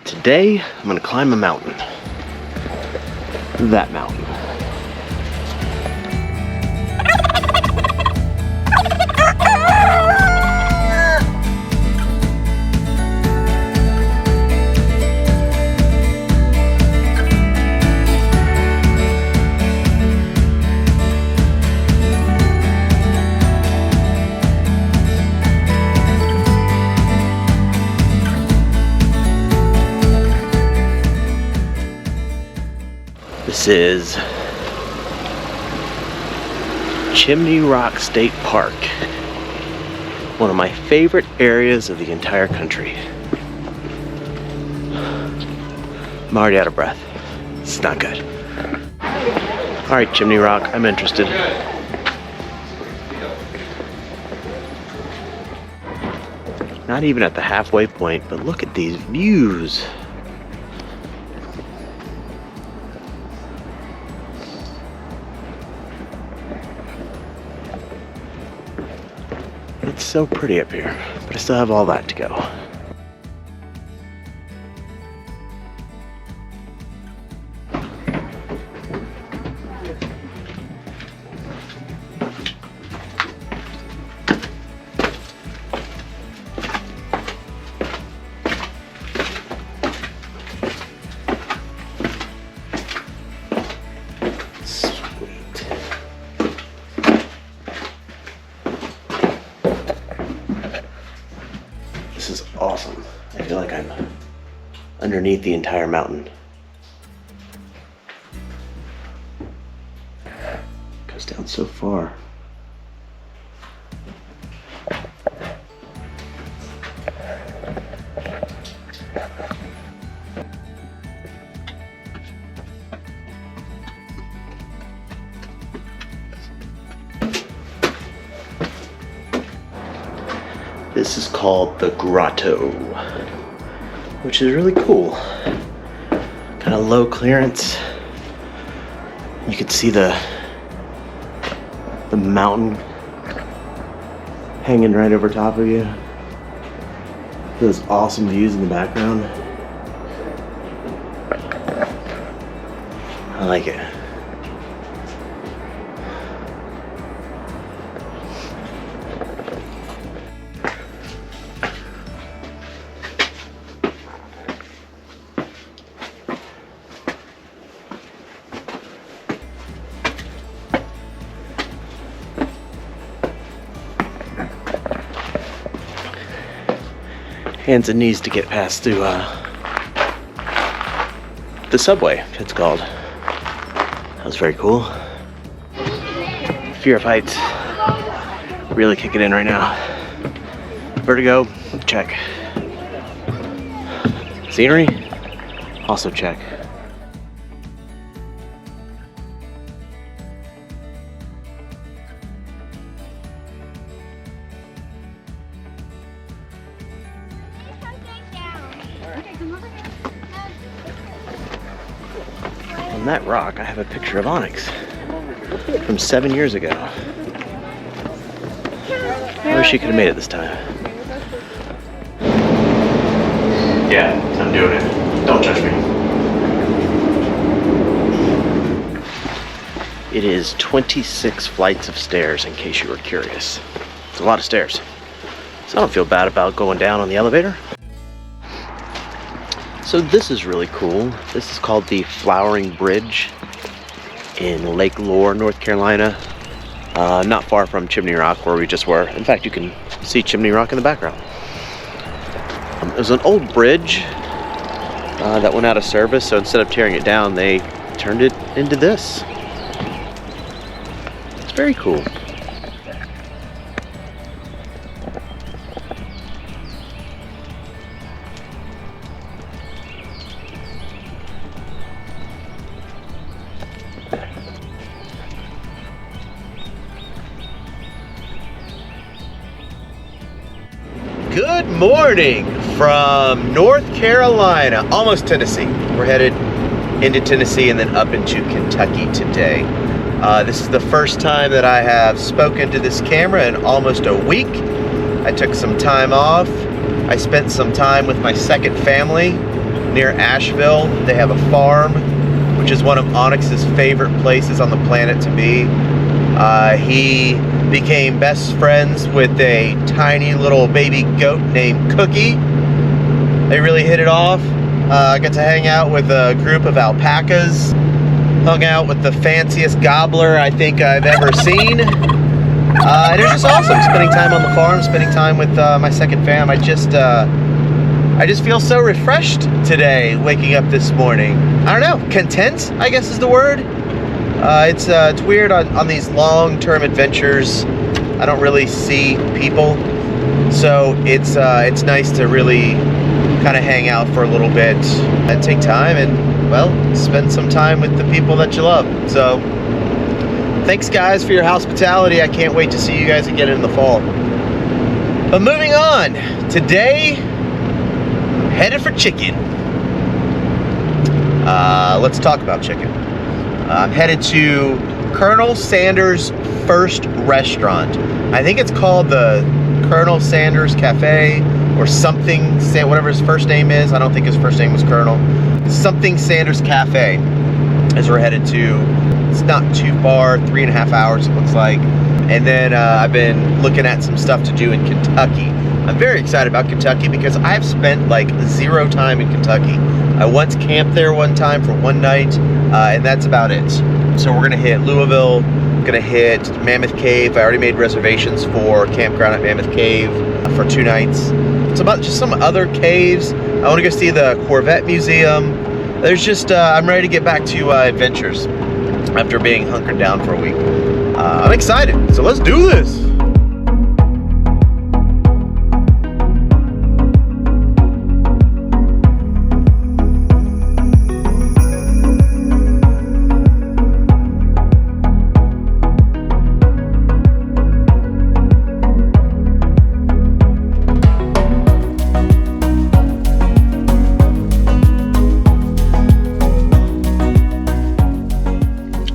Today, I'm gonna climb a mountain. That mountain. This is Chimney Rock State Park, one of my favorite areas of the entire country. I'm already out of breath. It's not good. All right, Chimney Rock, I'm interested. Not even at the halfway point, but look at these views. It's so pretty up here, but I still have all that to go. This is awesome. I feel like I'm underneath the entire mountain. Goes down so far. This is called the Grotto, which is really cool. Kind of low clearance. You can see the mountain hanging right over top of you. Those awesome views in the background. I like it. Hands and knees to get past through the subway, it's called. That was very cool. Fear of heights really kicking in right now. Vertigo, check. Scenery, also check. On that rock, I have a picture of Onyx from 7 years ago. I wish she could have made it this time. Yeah, I'm doing it. Don't judge me. It is 26 flights of stairs, in case you were curious. It's a lot of stairs. So I don't feel bad about going down on the elevator. So this is really cool. This is called the Flowering Bridge in Lake Lure, North Carolina. Not far from Chimney Rock, where we just were. In fact, you can see Chimney Rock in the background. It was an old bridge that went out of service, so instead of tearing it down, they turned it into this. It's very cool. Good morning from North Carolina, almost Tennessee. We're headed into Tennessee and then up into Kentucky today. This is the first time that I have spoken to this camera in almost a week. I took some time off. I spent some time with my second family, near Asheville. They have a farm, which is one of Onyx's favorite places on the planet to be. He became best friends with a tiny little baby goat named Cookie. They really hit it off. I got to hang out with a group of alpacas. Hung out with the fanciest gobbler I think I've ever seen. And it was just awesome, spending time on the farm, spending time with my second fam. I just feel so refreshed today, waking up this morning. I don't know, content, I guess is the word. It's weird on these long-term adventures. I don't really see people, so it's nice to really kind of hang out for a little bit and take time and, well, spend some time with the people that you love. So thanks guys for your hospitality. I can't wait to see you guys again in the fall. But moving on, today I'm headed for chicken. Let's talk about chicken. I'm headed to Colonel Sanders' first restaurant. I think it's called the Colonel Sanders Cafe or something, whatever his first name is. I don't think his first name was Colonel. Something Sanders Cafe as we're headed to. It's not too far, 3.5 hours it looks like. And then I've been looking at some stuff to do in Kentucky. I'm very excited about Kentucky because I've spent like 0 time in Kentucky. I once camped there one time for one night, and that's about it. So we're gonna hit Louisville, gonna hit Mammoth Cave. I already made reservations for campground at Mammoth Cave for 2 nights. It's about just some other caves. I wanna go see the Corvette Museum. There's just, I'm ready to get back to adventures after being hunkered down for a week. I'm excited, so let's do this.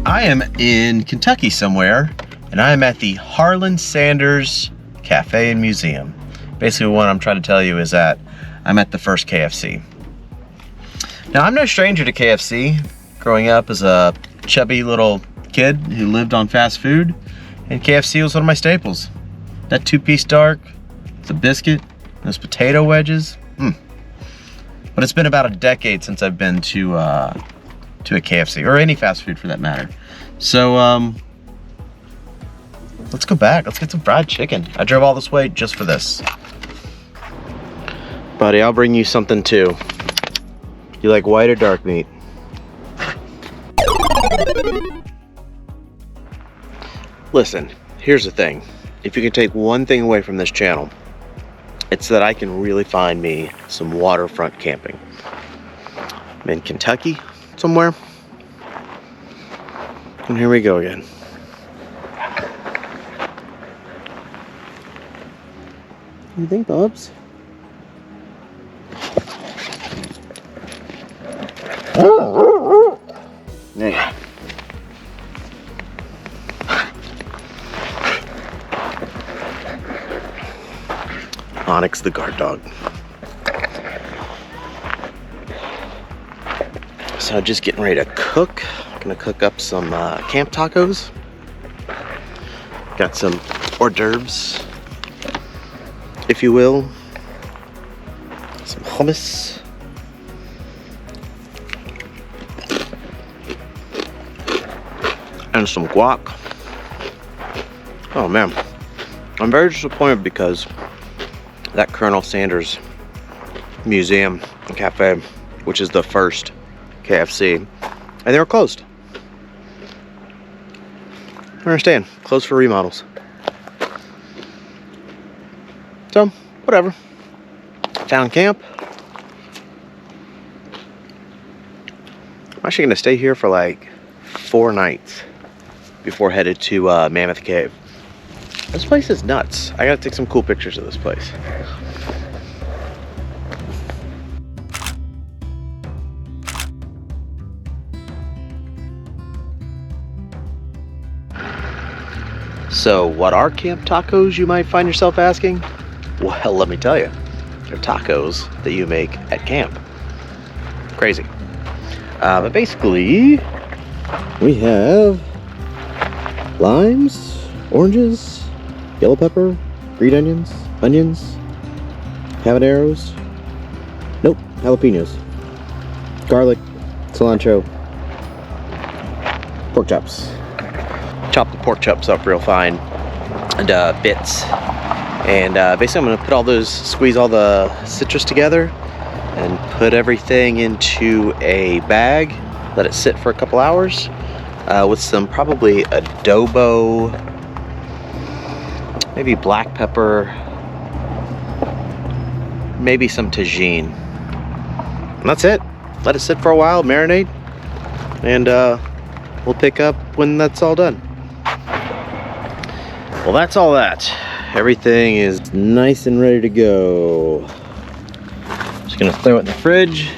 I am in Kentucky somewhere, and I am at the Harlan Sanders Cafe and Museum. Basically what I'm trying to tell you is that I'm at the first KFC. Now I'm no stranger to KFC. Growing up as a chubby little kid who lived on fast food, and KFC was one of my staples. That 2-piece dark, the biscuit, those potato wedges. But it's been about a decade since I've been to a KFC, or any fast food for that matter. So let's go back. Let's get some fried chicken. I drove all this way just for this. Buddy, I'll bring you something too. You like white or dark meat? Listen, here's the thing. If you can take one thing away from this channel, it's that I can really find me some waterfront camping. I'm in Kentucky somewhere. And here we go again. What do you think, Bubs? Yeah. Onyx the guard dog. So just getting ready to cook. Gonna cook up some camp tacos. Got some hors d'oeuvres, if you will. Some hummus. And some guac. Oh man, I'm very disappointed because that Colonel Sanders Museum and Cafe, which is the first KFC, and they were closed. I understand, closed for remodels. So, whatever. Found camp. I'm actually gonna stay here for like 4 nights before headed to Mammoth Cave. This place is nuts. I gotta take some cool pictures of this place. So what are camp tacos, you might find yourself asking? Well, let me tell you. They're tacos that you make at camp. Crazy. But basically, we have limes, oranges, yellow pepper, green onions, habaneros, nope, jalapenos, garlic, cilantro, pork chops. Chop the pork chops up real fine into bits. And basically I'm going to put all those, squeeze all the citrus together and put everything into a bag, let it sit for a couple hours with some probably adobo, maybe black pepper, maybe some tagine. And that's it. Let it sit for a while, marinate, and we'll pick up when that's all done. Well, that's all that. Everything is nice and ready to go. Just gonna throw it in the fridge.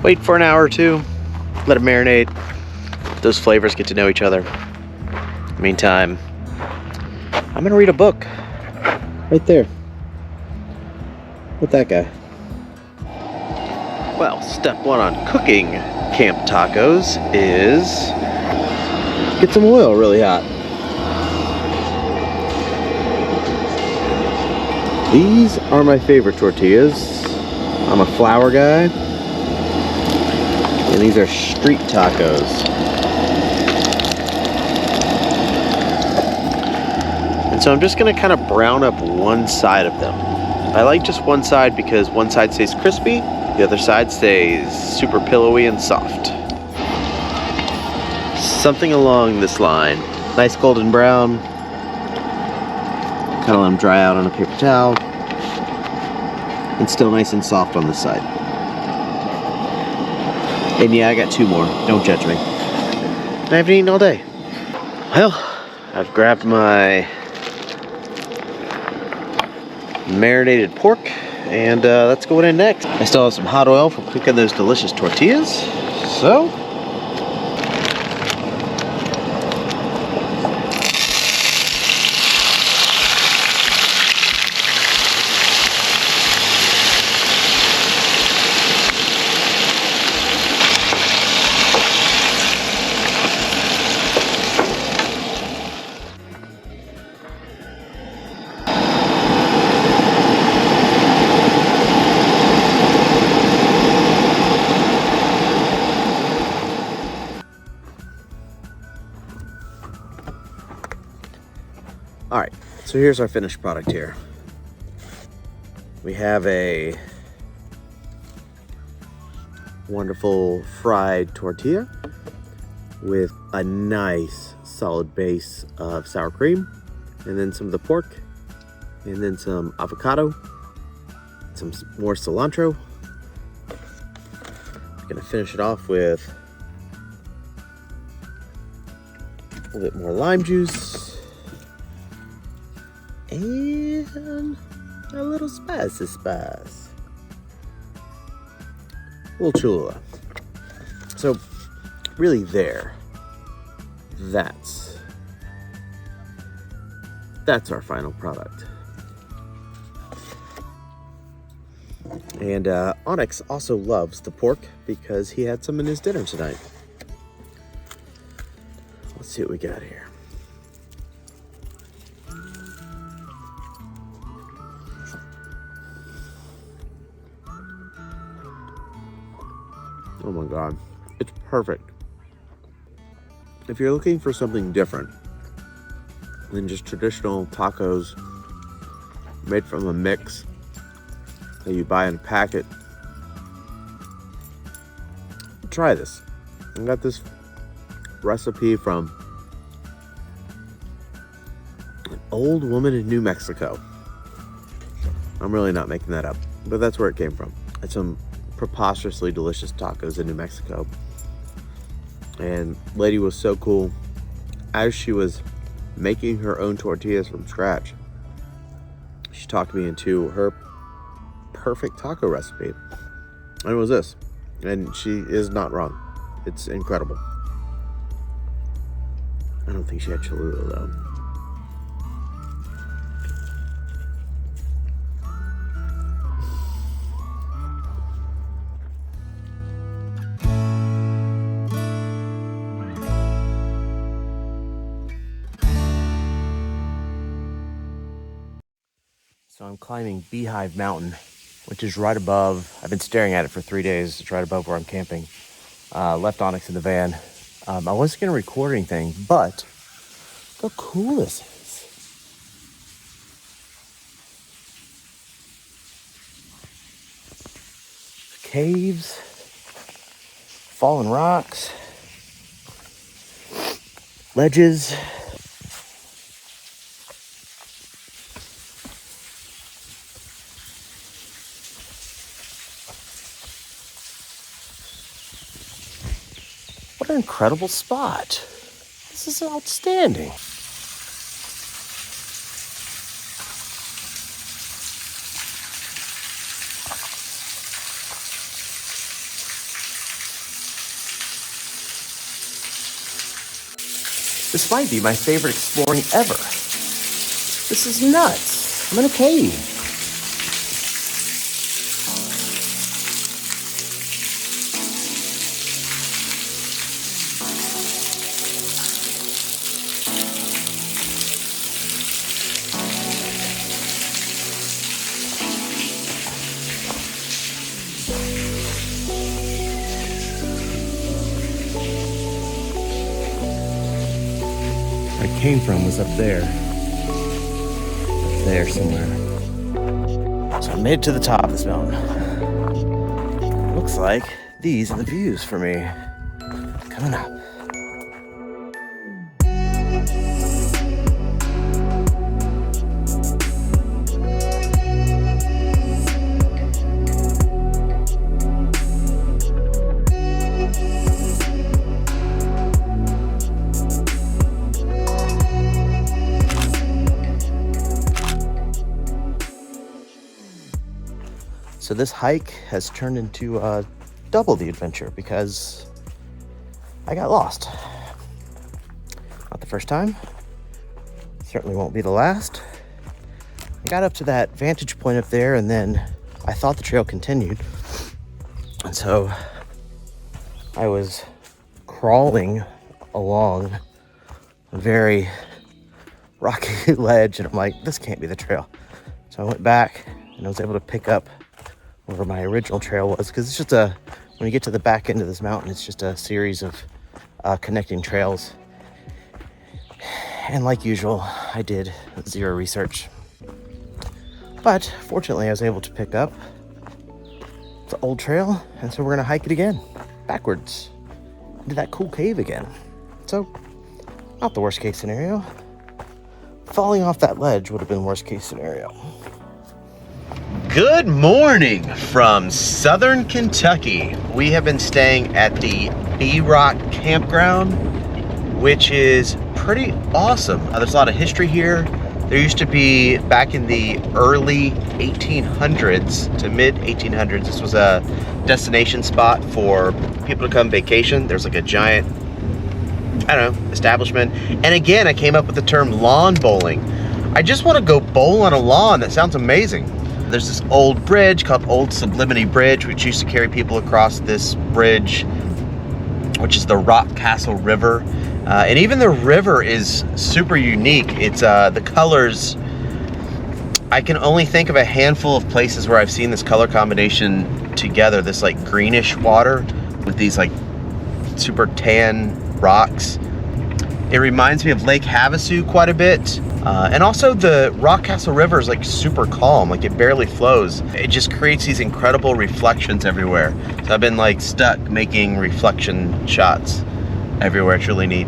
Wait for an hour or two, let it marinate. Those flavors get to know each other. Meantime, I'm gonna read a book right there with that guy. Well, step one on cooking camp tacos is get some oil really hot. These are my favorite tortillas. I'm a flour guy. And these are street tacos. And so I'm just gonna kind of brown up one side of them. I like just one side because one side stays crispy, the other side stays super pillowy and soft. Something along this line. Nice golden brown. Kind of let them dry out on a paper towel. And still nice and soft on this side. And yeah, I got two more. Don't judge me. I haven't eaten all day. Well, I've grabbed my marinated pork, and that's going in next. I still have some hot oil for cooking those delicious tortillas. So, alright, so here's our finished product here. We have a wonderful fried tortilla with a nice solid base of sour cream, and then some of the pork, and then some avocado, some more cilantro. I'm gonna finish it off with a little bit more lime juice and a little spicy spice. A little Cholula. So really that's our final product. And Onyx also loves the pork because he had some in his dinner tonight. Let's see what we got here. Oh my God, it's perfect. If you're looking for something different than just traditional tacos made from a mix that you buy in a packet, try this. I got this recipe from an old woman in New Mexico. I'm really not making that up, but that's where it came from. It's some preposterously delicious tacos in New Mexico. And lady was so cool. As she was making her own tortillas from scratch, she talked me into her perfect taco recipe. And it was this. And she is not wrong. It's incredible. I don't think she had Cholula though. So I'm climbing Beehive Mountain, which is right above, I've been staring at it for 3 days. It's right above where I'm camping. Left Onyx in the van. I wasn't gonna record anything, but look how cool this is. Caves, fallen rocks, ledges. What an incredible spot. This is outstanding. This might be my favorite exploring ever. This is nuts. I'm in a cave. I came from was up there somewhere. So I made it to the top of this mountain. Looks like these are the views for me coming up. So this hike has turned into double the adventure because I got lost. Not the first time. Certainly won't be the last. I got up to that vantage point up there and then I thought the trail continued. And so I was crawling along a very rocky ledge and I'm like, this can't be the trail. So I went back and I was able to pick up where my original trail was, because it's just when you get to the back end of this mountain, it's just a series of connecting trails. And like usual, I did zero research. But fortunately, I was able to pick up the old trail, and so we're gonna hike it again, backwards, into that cool cave again. So, not the worst case scenario. Falling off that ledge would have been worst case scenario. Good morning from southern Kentucky. We have been staying at the Erock Campground, which is pretty awesome. There's a lot of history here. There used to be, back in the early 1800s to mid 1800s, this was a destination spot for people to come vacation. There's like a giant, I don't know, establishment. And again, I came up with the term lawn bowling. I just want to go bowl on a lawn. That sounds amazing. There's this old bridge called Old Sublimity Bridge, which used to carry people across this bridge, which is the Rock Castle River. And even the river is super unique. It's the colors, I can only think of a handful of places where I've seen this color combination together, this like greenish water with these like super tan rocks. It reminds me of Lake Havasu quite a bit. And also the Rock Castle River is like super calm, like it barely flows. It just creates these incredible reflections everywhere. So I've been like stuck making reflection shots everywhere. It's really neat.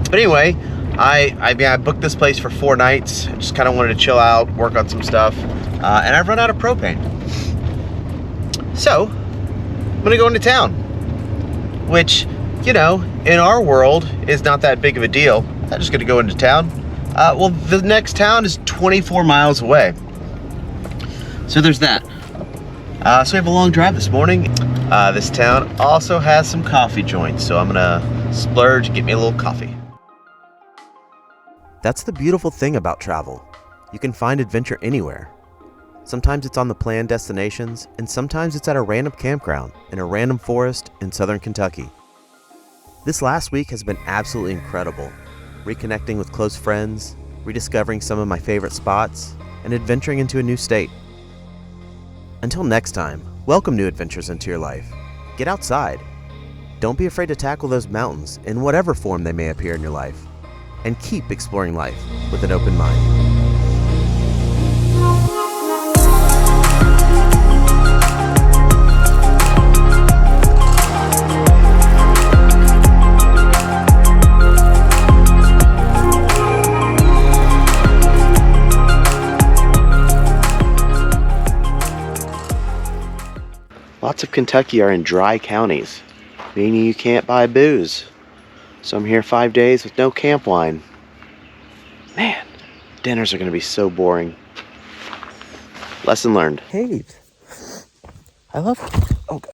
But anyway, I booked this place for 4 nights. I just kind of wanted to chill out, work on some stuff. And I've run out of propane. So I'm gonna go into town, which, you know, in our world is not that big of a deal. I'm just gonna go into town. Well, the next town is 24 miles away. So there's that. So we have a long drive this morning. This town also has some coffee joints, so I'm gonna splurge, get me a little coffee. That's the beautiful thing about travel. You can find adventure anywhere. Sometimes it's on the planned destinations, and sometimes it's at a random campground in a random forest in southern Kentucky. This last week has been absolutely incredible. Reconnecting with close friends, rediscovering some of my favorite spots, and adventuring into a new state. Until next time, welcome new adventures into your life. Get outside. Don't be afraid to tackle those mountains in whatever form they may appear in your life. And keep exploring life with an open mind. Lots of Kentucky are in dry counties, meaning you can't buy booze. So I'm here 5 days with no camp wine. Man, dinners are going to be so boring. Lesson learned. Hey, I love